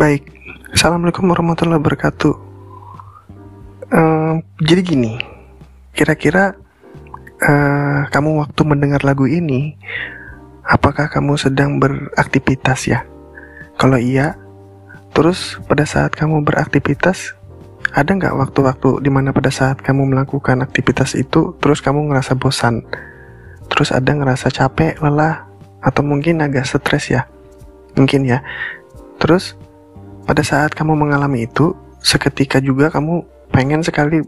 Baik, Assalamualaikum warahmatullahi wabarakatuh. Jadi gini, kira-kira kamu waktu mendengar lagu ini, apakah kamu sedang beraktivitas ya? Kalau iya, terus pada saat kamu beraktivitas, ada nggak waktu-waktu dimana pada saat kamu melakukan aktivitas itu, terus kamu ngerasa bosan, terus ada ngerasa capek, lelah, atau mungkin agak stres ya? Mungkin ya. Terus pada saat kamu mengalami itu, seketika juga kamu pengen sekali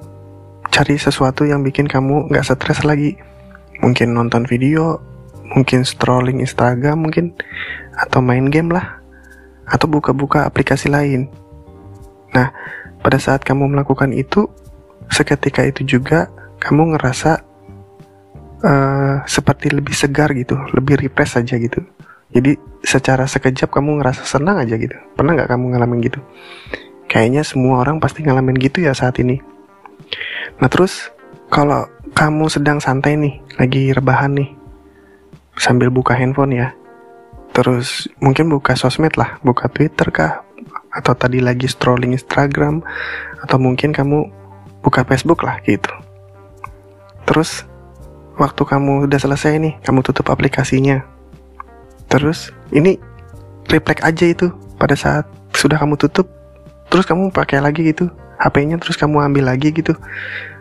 cari sesuatu yang bikin kamu gak stres lagi. Mungkin nonton video, mungkin scrolling Instagram mungkin, atau main game lah, atau buka-buka aplikasi lain. Nah, pada saat kamu melakukan itu, seketika itu juga kamu ngerasa seperti lebih segar gitu, lebih refresh aja gitu. Jadi secara sekejap kamu ngerasa senang aja gitu. Pernah gak kamu ngalamin gitu? Kayaknya semua orang pasti ngalamin gitu ya saat ini. Nah terus kalau kamu sedang santai nih, lagi rebahan nih, sambil buka handphone ya, terus mungkin buka sosmed lah, buka Twitter kah, atau tadi lagi scrolling Instagram, atau mungkin kamu buka Facebook lah gitu. Terus waktu kamu udah selesai nih, kamu tutup aplikasinya. Terus ini refleks aja itu pada saat sudah kamu tutup, terus kamu pakai lagi gitu HP-nya, terus kamu ambil lagi gitu,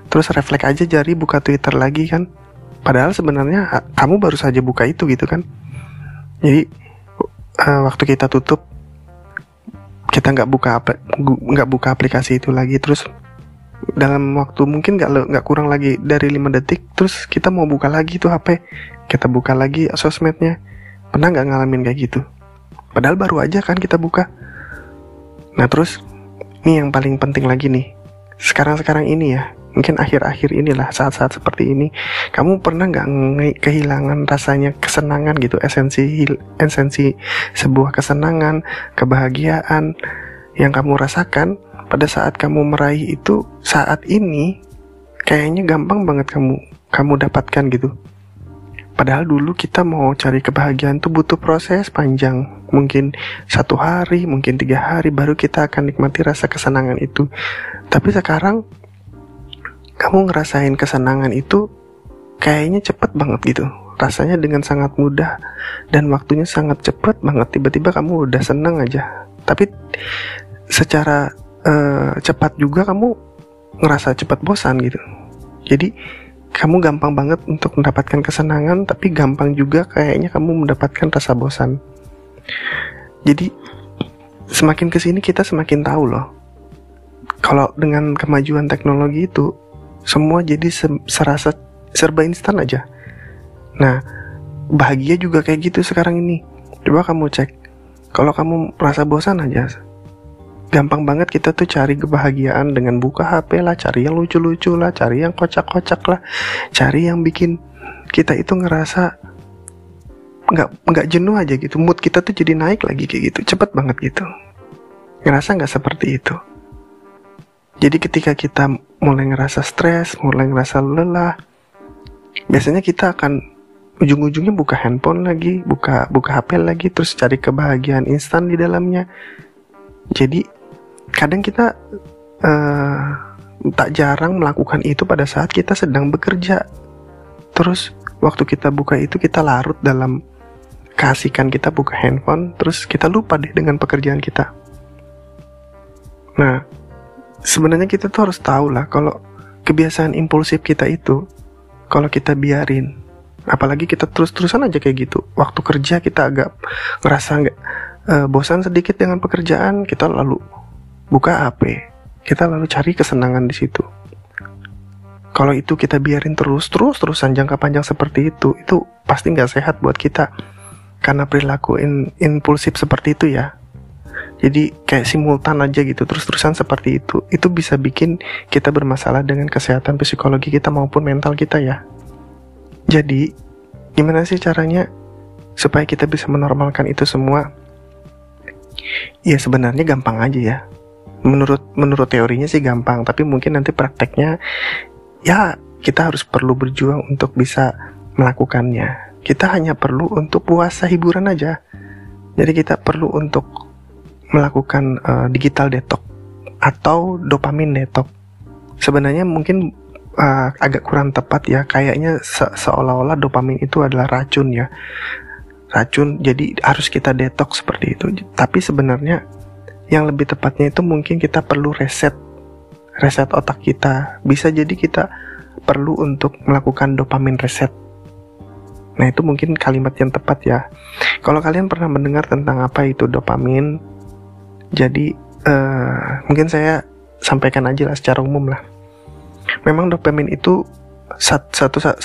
terus refleks aja jari buka Twitter lagi kan, padahal sebenarnya kamu baru saja buka itu gitu kan. Jadi waktu kita tutup, kita nggak buka aplikasi itu lagi, terus dalam waktu mungkin nggak kurang lagi dari 5 detik, terus kita mau buka lagi tuh HP, kita buka lagi sosmednya. Pernah nggak ngalamin kayak gitu? Padahal baru aja kan kita buka. Nah terus, ini yang paling penting lagi nih. Sekarang ini ya, mungkin akhir-akhir inilah, saat-saat seperti ini, kamu pernah nggak kehilangan rasanya kesenangan gitu, esensi sebuah kesenangan, kebahagiaan yang kamu rasakan pada saat kamu meraih itu saat ini, kayaknya gampang banget kamu dapatkan gitu. Padahal dulu kita mau cari kebahagiaan tuh butuh proses panjang, mungkin 1 hari, mungkin 3 hari baru kita akan nikmati rasa kesenangan itu. Tapi sekarang kamu ngerasain kesenangan itu kayaknya cepet banget gitu, rasanya dengan sangat mudah dan waktunya sangat cepet banget. Tiba-tiba kamu udah seneng aja, tapi secara cepat juga kamu ngerasa cepat bosan gitu. Jadi kamu gampang banget untuk mendapatkan kesenangan, tapi gampang juga kayaknya kamu mendapatkan rasa bosan. Jadi semakin kesini kita semakin tahu loh, kalau dengan kemajuan teknologi itu semua jadi serasa serba instan aja. Nah bahagia juga kayak gitu sekarang ini. Coba kamu cek, kalau kamu merasa bosan aja, gampang banget kita tuh cari kebahagiaan dengan buka HP lah, cari yang lucu-lucu lah, cari yang kocak-kocak lah, cari yang bikin kita itu ngerasa nggak jenuh aja gitu, mood kita tuh jadi naik lagi kayak gitu, cepet banget gitu. Ngerasa nggak seperti itu? Jadi ketika kita mulai ngerasa stres, mulai ngerasa lelah, biasanya kita akan ujung-ujungnya buka handphone lagi, buka HP lagi, terus cari kebahagiaan instan di dalamnya. Jadi kadang kita tak jarang melakukan itu pada saat kita sedang bekerja. Terus waktu kita buka itu, kita larut dalam keasikan kita buka handphone, terus kita lupa deh dengan pekerjaan kita. Nah sebenarnya kita tuh harus tahu lah, kalau kebiasaan impulsif kita itu, kalau kita biarin, apalagi kita terus-terusan aja kayak gitu, waktu kerja kita agak ngerasa bosan sedikit dengan pekerjaan, kita lalu buka HP, kita lalu cari kesenangan di situ. Kalau itu kita biarin terus-terusan jangka panjang seperti itu pasti nggak sehat buat kita, karena perilaku impulsif seperti itu ya. Jadi kayak simultan aja gitu, terus-terusan seperti itu bisa bikin kita bermasalah dengan kesehatan psikologi kita maupun mental kita ya. Jadi gimana sih caranya supaya kita bisa menormalkan itu semua? Ya sebenarnya gampang aja ya. Menurut teorinya sih gampang, tapi mungkin nanti prakteknya ya kita harus perlu berjuang untuk bisa melakukannya. Kita hanya perlu untuk puasa hiburan aja. Jadi kita perlu untuk melakukan digital detox atau dopamin detox. Sebenarnya mungkin agak kurang tepat ya, kayaknya seolah-olah dopamin itu adalah racun ya, racun, jadi harus kita detox seperti itu. Tapi sebenarnya yang lebih tepatnya itu mungkin kita perlu reset otak kita. Bisa jadi kita perlu untuk melakukan dopamin reset. Nah, itu mungkin kalimat yang tepat ya. Kalau kalian pernah mendengar tentang apa itu dopamin, jadi mungkin saya sampaikan aja lah secara umum lah. Memang dopamin itu salah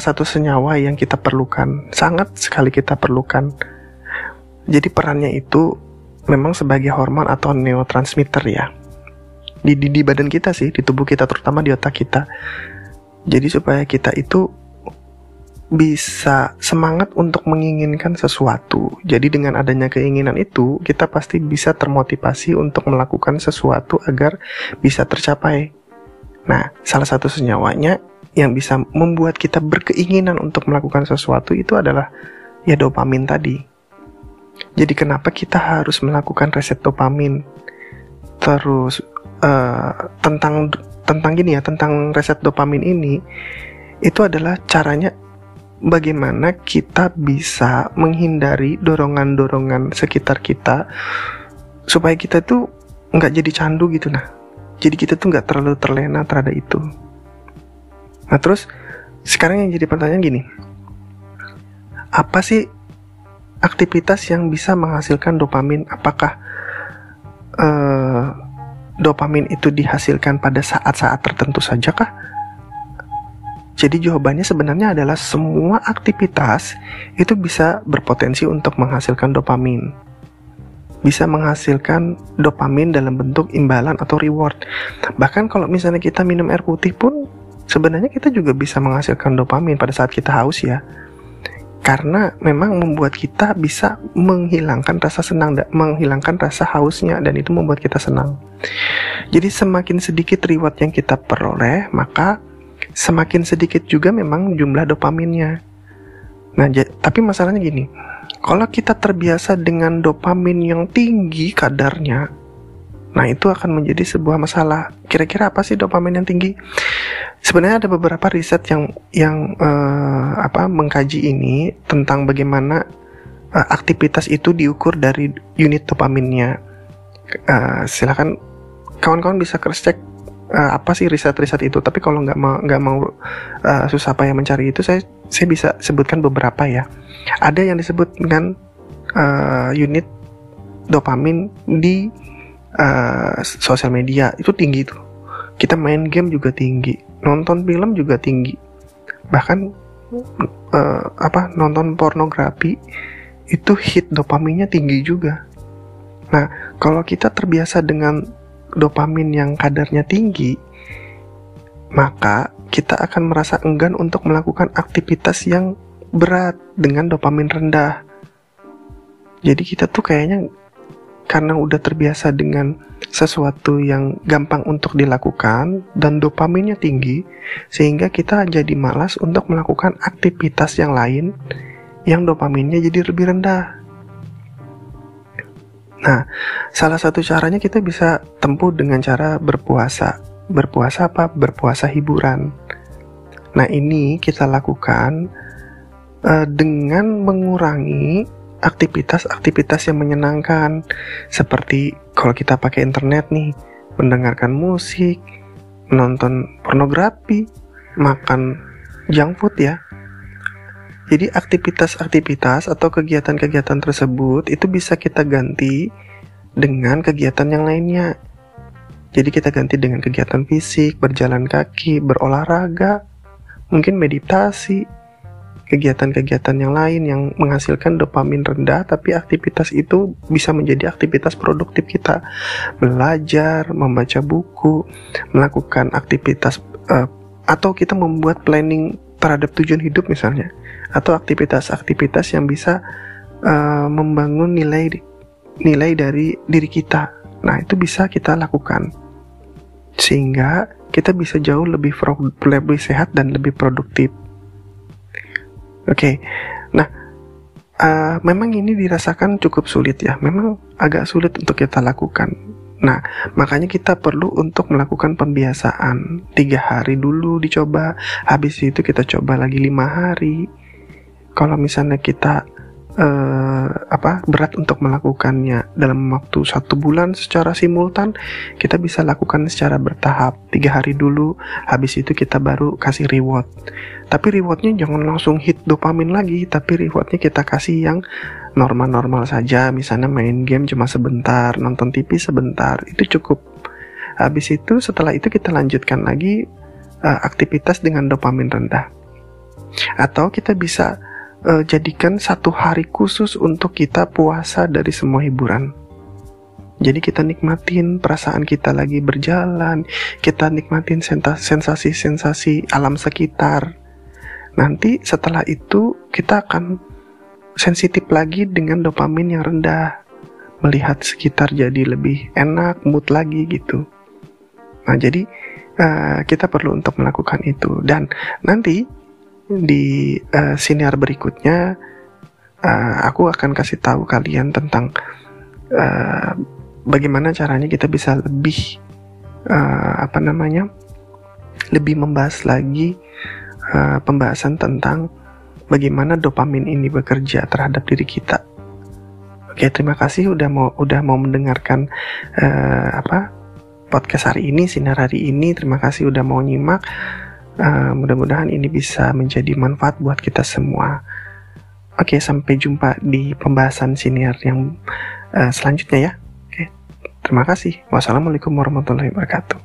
satu senyawa yang kita perlukan, sangat sekali kita perlukan. Jadi perannya itu memang sebagai hormon atau neurotransmitter ya, di badan kita sih, di tubuh kita, terutama di otak kita. Jadi supaya kita itu bisa semangat untuk menginginkan sesuatu. Jadi dengan adanya keinginan itu, kita pasti bisa termotivasi untuk melakukan sesuatu agar bisa tercapai. Nah, salah satu senyawanya yang bisa membuat kita berkeinginan untuk melakukan sesuatu itu adalah ya dopamin tadi. Jadi kenapa kita harus melakukan reset dopamin? Terus tentang gini ya, tentang reset dopamin ini, itu adalah caranya bagaimana kita bisa menghindari dorongan-dorongan sekitar kita supaya kita tuh nggak jadi candu gitu. Nah, jadi kita tuh nggak terlalu terlena terhadap itu. Nah, terus sekarang yang jadi pertanyaan gini, apa sih aktivitas yang bisa menghasilkan dopamin? Apakah dopamin itu dihasilkan pada saat-saat tertentu saja kah? Jadi jawabannya sebenarnya adalah semua aktivitas itu bisa berpotensi untuk menghasilkan dopamin. Bisa menghasilkan dopamin dalam bentuk imbalan atau reward. Bahkan kalau misalnya kita minum air putih pun sebenarnya kita juga bisa menghasilkan dopamin pada saat kita haus ya. Karena memang membuat kita bisa menghilangkan rasa senang, menghilangkan rasa hausnya, dan itu membuat kita senang. Jadi semakin sedikit reward yang kita peroleh, maka semakin sedikit juga memang jumlah dopaminnya. Nah, tapi masalahnya gini, kalau kita terbiasa dengan dopamin yang tinggi kadarnya, nah itu akan menjadi sebuah masalah. Kira-kira apa sih dopamin yang tinggi? Sebenarnya ada beberapa riset yang mengkaji ini tentang bagaimana aktivitas itu diukur dari unit dopaminnya. Silakan kawan-kawan bisa cross check apa sih riset-riset itu. Tapi kalau nggak mau susah payah mencari itu, saya bisa sebutkan beberapa ya. Ada yang disebut dengan unit dopamin di sosial media, itu tinggi tuh. Kita main game juga tinggi, nonton film juga tinggi, bahkan nonton pornografi itu hit dopaminnya tinggi juga. Nah, kalau kita terbiasa dengan dopamin yang kadarnya tinggi, maka kita akan merasa enggan untuk melakukan aktivitas yang berat dengan dopamin rendah. Jadi kita tuh kayaknya karena udah terbiasa dengan sesuatu yang gampang untuk dilakukan dan dopaminnya tinggi, sehingga kita jadi malas untuk melakukan aktivitas yang lain yang dopaminnya jadi lebih rendah. Nah, salah satu caranya kita bisa tempuh dengan cara berpuasa. Berpuasa apa? Berpuasa hiburan. Nah, ini kita lakukan dengan mengurangi aktivitas-aktivitas yang menyenangkan, seperti kalau kita pakai internet nih, mendengarkan musik, menonton pornografi, makan junk food ya. Jadi aktivitas-aktivitas atau kegiatan-kegiatan tersebut itu bisa kita ganti dengan kegiatan yang lainnya. Jadi kita ganti dengan kegiatan fisik, berjalan kaki, berolahraga, mungkin meditasi, kegiatan-kegiatan yang lain yang menghasilkan dopamin rendah, tapi aktivitas itu bisa menjadi aktivitas produktif kita. Belajar, membaca buku, melakukan aktivitas atau kita membuat planning terhadap tujuan hidup misalnya, atau aktivitas-aktivitas yang bisa membangun nilai dari diri kita. Nah, itu bisa kita lakukan sehingga kita bisa jauh lebih sehat dan lebih produktif. Oke. Nah, memang ini dirasakan cukup sulit ya, memang agak sulit untuk kita lakukan. Nah, makanya kita perlu untuk melakukan pembiasaan 3 hari dulu dicoba, habis itu kita coba lagi 5 hari. Kalau misalnya kita berat untuk melakukannya dalam waktu 1 bulan secara simultan, kita bisa lakukan secara bertahap. 3 hari dulu, habis itu kita baru kasih reward. Tapi rewardnya jangan langsung hit dopamin lagi, tapi rewardnya kita kasih yang normal-normal saja. Misalnya main game cuma sebentar, nonton TV sebentar, itu cukup. Habis itu setelah itu kita lanjutkan lagi aktivitas dengan dopamin rendah. Atau kita bisa jadikan 1 hari khusus untuk kita puasa dari semua hiburan. Jadi kita nikmatin perasaan kita lagi berjalan, kita nikmatin sensasi-sensasi alam sekitar. Nanti setelah itu kita akan sensitif lagi dengan dopamin yang rendah, melihat sekitar jadi lebih enak, mood lagi gitu. Nah, jadi kita perlu untuk melakukan itu. Dan nanti di siniar berikutnya aku akan kasih tahu kalian tentang bagaimana caranya kita bisa lebih lebih membahas lagi pembahasan tentang bagaimana dopamin ini bekerja terhadap diri kita. Oke, terima kasih udah mau mendengarkan podcast hari ini, sinar hari ini. Terima kasih udah mau nyimak. Mudah-mudahan ini bisa menjadi manfaat buat kita semua. Oke, sampai jumpa di pembahasan siniar yang selanjutnya ya. Oke, terima kasih. Wassalamualaikum warahmatullahi wabarakatuh.